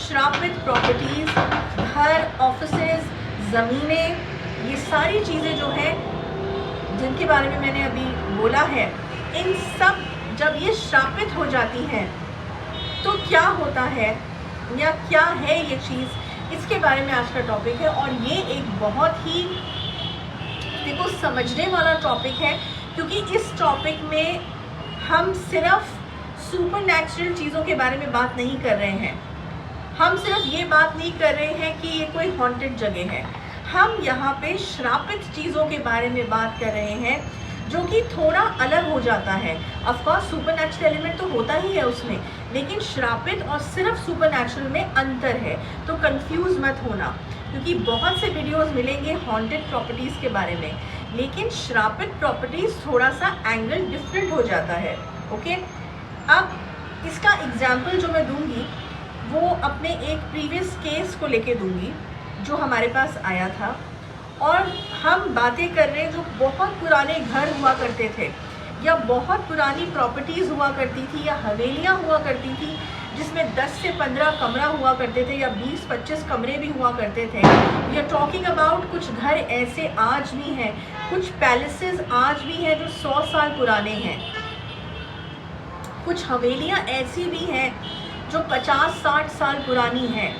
श्रापित प्रॉपर्टीज़, घर, ऑफिसेज, ज़मीनें, ये सारी चीज़ें जो हैं जिनके बारे में मैंने अभी बोला है, इन सब जब ये श्रापित हो जाती हैं तो क्या होता है या क्या है ये चीज़, इसके बारे में आज का टॉपिक है। और ये एक बहुत ही देखो समझने वाला टॉपिक है, क्योंकि इस टॉपिक में हम सिर्फ सुपरनैचुरल चीज़ों के बारे में बात नहीं कर रहे हैं, हम सिर्फ ये बात नहीं कर रहे हैं कि ये कोई हॉन्टेड जगह है, हम यहाँ पे श्रापित चीज़ों के बारे में बात कर रहे हैं जो कि थोड़ा अलग हो जाता है। ऑफ कोर्स सुपरनैचुरल एलिमेंट तो होता ही है उसमें, लेकिन श्रापित और सिर्फ सुपरनैचुरल में अंतर है, तो कंफ्यूज मत होना, क्योंकि बहुत से वीडियोस मिलेंगे हॉन्टेड प्रॉपर्टीज़ के बारे में, लेकिन श्रापित प्रॉपर्टीज़ थोड़ा सा एंगल डिफरेंट हो जाता है। ओके, अब इसका एग्जाम्पल जो मैं दूंगी वो अपने एक प्रीवियस केस को लेके दूंगी जो हमारे पास आया था, और हम बातें कर रहे हैं जो बहुत पुराने घर हुआ करते थे या बहुत पुरानी प्रॉपर्टीज़ हुआ करती थी या हवेलियाँ हुआ करती थी जिसमें 10 से 15 कमरा हुआ करते थे या 20-25 कमरे भी हुआ करते थे। वी आर टॉकिंग अबाउट कुछ घर ऐसे आज भी हैं, कुछ पैलेसेस आज भी हैं जो 100 साल पुराने हैं, कुछ हवेलियाँ ऐसी भी हैं जो 50-60 साल पुरानी हैं,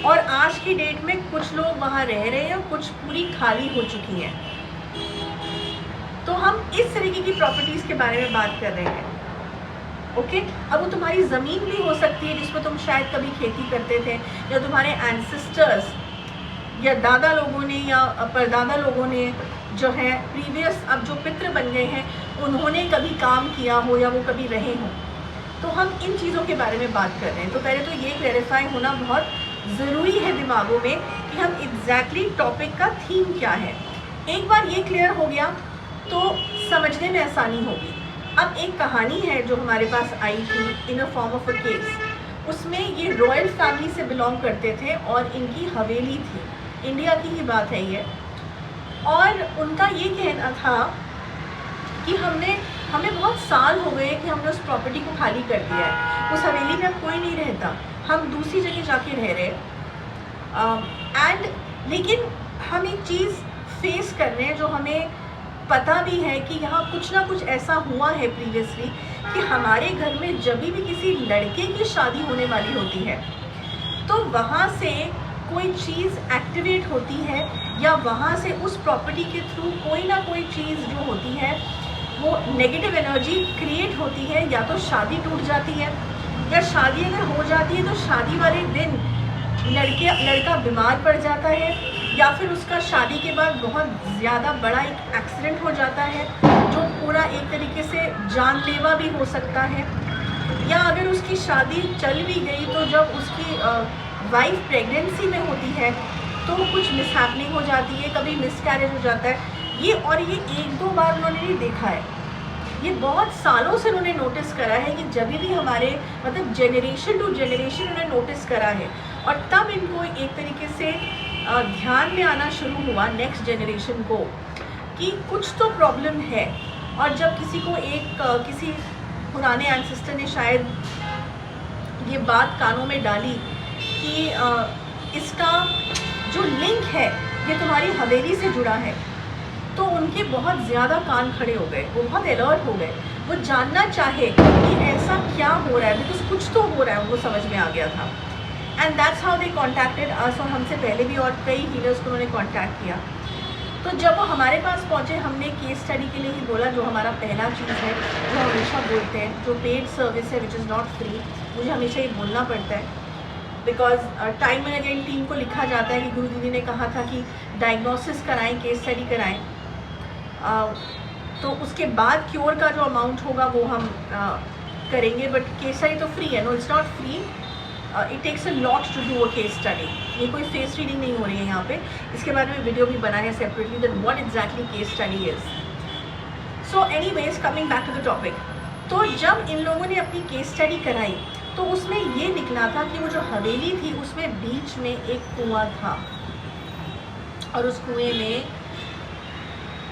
और आज की डेट में कुछ लोग वहाँ रह रहे हैं, कुछ पूरी खाली हो चुकी हैं। तो हम इस तरीके की प्रॉपर्टीज़ के बारे में बात कर रहे हैं। ओके, अब वो तुम्हारी ज़मीन भी हो सकती है जिसमें तुम शायद कभी खेती करते थे, या तुम्हारे एंसेस्टर्स या दादा लोगों ने या परदादा लोगों ने जो है प्रीवियस अब जो पितृ बन गए हैं उन्होंने कभी काम किया हो या वो कभी रहे हों। तो हम इन चीज़ों के बारे में बात कर रहे हैं। तो पहले तो ये क्लैरिफाई होना बहुत ज़रूरी है दिमागों में कि हम एग्जैक्टली टॉपिक का थीम क्या है। एक बार ये क्लियर हो गया तो समझने में आसानी होगी। अब एक कहानी है जो हमारे पास आई थी in a form of a case, उसमें ये रॉयल फैमिली से बिलोंग करते थे और इनकी हवेली थी, इंडिया की ही बात है ये, और उनका ये कहना था कि हमें बहुत साल हो गए कि हमने उस प्रॉपर्टी को खाली कर दिया है, उस हवेली में अब कोई नहीं रहता, हम दूसरी जगह जाके रह रहे हैं। लेकिन हम एक चीज़ फेस कर रहे हैं जो हमें पता भी है कि यहाँ कुछ ना कुछ ऐसा हुआ है प्रीवियसली कि हमारे घर में जब भी किसी लड़के की शादी होने वाली होती है तो वहाँ से कोई चीज़ एक्टिवेट होती है, या वहाँ से उस प्रॉपर्टी के थ्रू कोई ना कोई चीज़ जो होती है वो नेगेटिव एनर्जी क्रिएट होती है, या तो शादी टूट जाती है, या शादी अगर हो जाती है तो शादी वाले दिन लड़का बीमार पड़ जाता है, या फिर उसका शादी के बाद बहुत ज़्यादा बड़ा एक एक्सीडेंट हो जाता है जो पूरा एक तरीके से जानलेवा भी हो सकता है, या अगर उसकी शादी चल भी गई तो जब उसकी वाइफ प्रेगनेंसी में होती है तो कुछ मिसहैपनिंग हो जाती है, कभी मिसकैरेज हो जाता है। ये 1-2 बार उन्होंने नहीं देखा है, ये बहुत सालों से उन्होंने नोटिस करा है कि जब भी हमारे मतलब जेनरेशन टू जेनरेशन उन्होंने नोटिस करा है, और तब इनको एक तरीके से ध्यान में आना शुरू हुआ नेक्स्ट जनरेशन को कि कुछ तो प्रॉब्लम है। और जब किसी को किसी पुराने एंसेस्टर ने शायद ये बात कानों में डाली कि इसका जो लिंक है ये तुम्हारी हवेली से जुड़ा है, तो उनके बहुत ज़्यादा कान खड़े हो गए, वो बहुत अलर्ट हो गए, वो जानना चाहे कि ऐसा क्या हो रहा है, बिकॉज कुछ तो हो रहा है, उनको समझ में आ गया था। And that's how they contacted us, और हमसे पहले भी और कई हीलर्स को उन्होंने कॉन्टैक्ट किया। तो जब वो हमारे पास पहुँचे हमने केस स्टडी के लिए ही बोला, जो हमारा पहला चीज़ है जो हमेशा बोलते हैं, जो पेड सर्विस है विच इज़ नॉट फ्री, मुझे हमेशा ये बोलना पड़ता है because time and again team को लिखा जाता है कि गुरु दीदी ने कहा था कि डायग्नोसिस कराएं, केस स्टडी कराएं, तो उसके बाद क्योर का जो अमाउंट होगा वो हम करेंगे, बट केस स्टडी तो फ्री है। No, it's not free, it takes a lot to do a case study. ये कोई फेस रीडिंग नहीं हो रही है यहाँ पे, इसके बारे में वीडियो भी बना है separately that what exactly case study is. So anyways, coming back to the topic, तो जब इन लोगों ने अपनी केस स्टडी कराई तो उसमें ये निकला था कि वो जो हवेली थी उसमें बीच में एक कुआं था, और उस कुएं में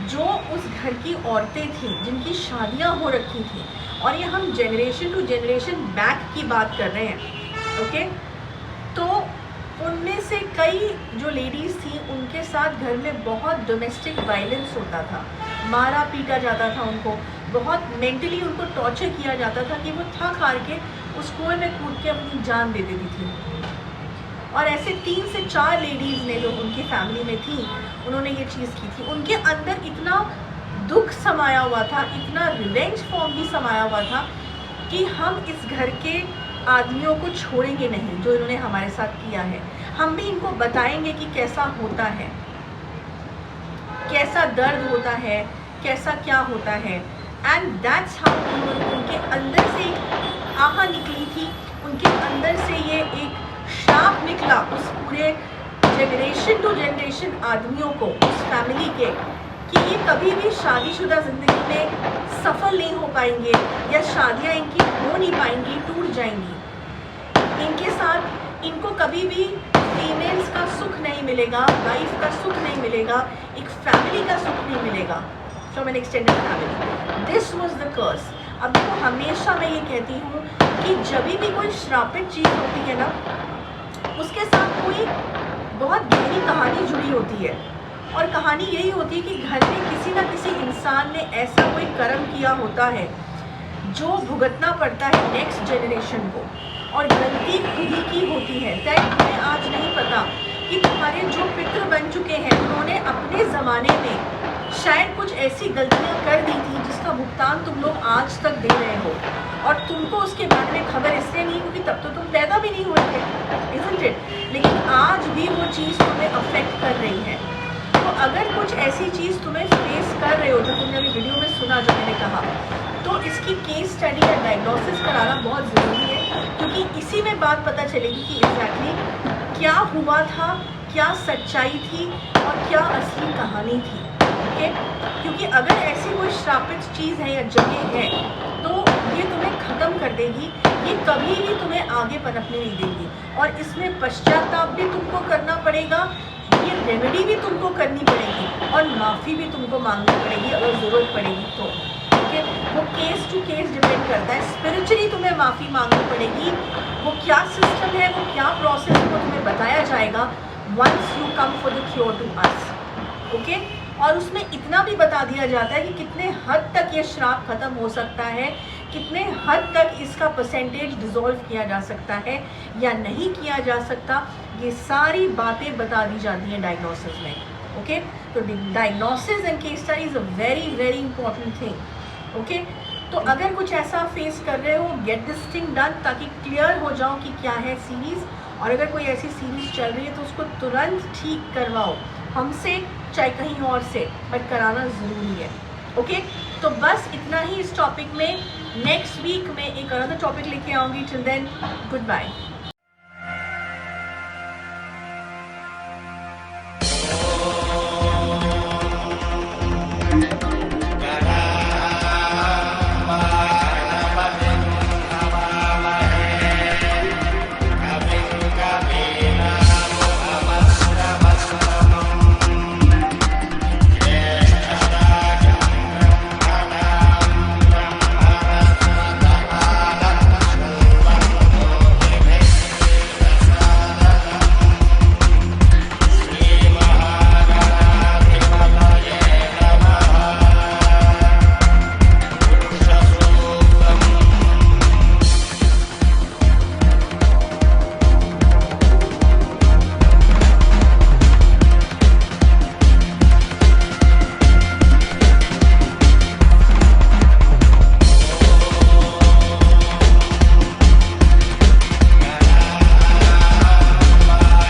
जो उस घर की औरतें थीं जिनकी शादियां हो रखी थी, और ये हम जनरेशन टू जनरेशन बैक की बात कर रहे हैं, ओके, तो उनमें से कई जो लेडीज़ थी उनके साथ घर में बहुत डोमेस्टिक वायलेंस होता था, मारा पीटा जाता था उनको, बहुत मेंटली उनको टॉर्चर किया जाता था कि वो थक हार के उस कुएं में कूद के अपनी जान दे देती थी। और ऐसे 3 से 4 लेडीज़ ने जो उनकी फैमिली में थी उन्होंने ये चीज़ की थी। उनके अंदर इतना दुख समाया हुआ था, इतना रिवेंज फॉर्म भी समाया हुआ था कि हम इस घर के आदमियों को छोड़ेंगे नहीं जो इन्होंने हमारे साथ किया है। हम भी इनको बताएंगे कि कैसा होता है, कैसा दर्द होता है, कैसा क्या होता है। एंड दैट्स हाउ उनके अंदर से एक आह निकली थी, उनके अंदर से ये एक श्राप निकला उस पूरे जनरेशन टू जनरेशन आदमियों को, उस फैमिली के, कि ये कभी भी शादीशुदा ज़िंदगी में सफल नहीं हो पाएंगे या शादियाँ इनकी हो नहीं पाएंगी, टूट जाएंगी। इनके साथ इनको कभी भी फीमेल्स का सुख नहीं मिलेगा, वाइफ का सुख नहीं मिलेगा, एक फैमिली का सुख नहीं मिलेगा, from an extended family. This was the curse. अब देखो, हमेशा मैं ये कहती हूँ कि जब भी कोई श्रापित चीज़ होती है ना, उसके साथ कोई बहुत गहरी कहानी जुड़ी होती है। और कहानी यही होती है कि घर में किसी ना किसी इंसान ने ऐसा कोई कर्म किया होता है जो भुगतना पड़ता है नेक्स्ट जनरेशन को, और गलती खुद ही की होती है। दैट तुम्हें आज नहीं पता कि तुम्हारे जो पितृ बन चुके हैं उन्होंने अपने ज़माने में शायद कुछ ऐसी गलतियां कर दी थी जिसका भुगतान तुम लोग आज तक दे रहे हो, और तुमको उसके बारे में खबर इसलिए नहीं क्योंकि तब तो तुम पैदा भी नहीं हुए थे, isn't it? लेकिन आज भी वो चीज़ तुम्हें अफेक्ट कर रही है। तो अगर कुछ ऐसी चीज़ तुम्हें फेस कर रहे हो जो तुमने अभी वीडियो में सुना, जो मैंने कहा, तो इसकी केस स्टडी या डायग्नोसिस कराना बहुत ज़रूरी है, क्योंकि इसी में बात पता चलेगी कि एग्जैक्टली क्या हुआ था, क्या सच्चाई थी और क्या असली कहानी थी। ओके, क्योंकि अगर ऐसी कोई श्रापित चीज़ है या जगह है तो ये तुम्हें ख़त्म कर देगी, ये कभी भी तुम्हें आगे पनपने नहीं देगी, और इसमें पश्चाताप भी तुमको करना पड़ेगा, ये रेमेडी भी तुमको करनी पड़ेगी, और माफ़ी भी तुमको मांगनी पड़ेगी अगर ज़रूरत पड़ेगी तो। ओके, वो केस टू केस डिपेंड करता है। स्पिरिचुअली तुम्हें माफ़ी मांगनी पड़ेगी, वो क्या सिस्टम है, वो क्या प्रोसेस है, वो तुम्हें बताया जाएगा once you come for the cure to us. Okay, और उसमें इतना भी बता दिया जाता है कि कितने हद तक ये श्राप ख़त्म हो सकता है, कितने हद तक इसका परसेंटेज डिसॉल्व किया जा सकता है या नहीं किया जा सकता, ये सारी बातें बता दी जाती हैं डायग्नोसिस में। ओके, तो diagnosis and case study is a very very important thing. Okay, तो अगर कुछ ऐसा फेस कर रहे हो, गेट दिस थिंग डन, ताकि क्लियर हो जाओ कि क्या है सीरीज़, और अगर कोई ऐसी सीरीज़ चल रही है तो उसको तुरंत ठीक करवाओ, हमसे चाहे कहीं और से, बट कराना ज़रूरी है। ओके, तो बस इतना ही इस टॉपिक में। नेक्स्ट वीक में एक अनदर टॉपिक लेके आऊँगी। Till then, good bye.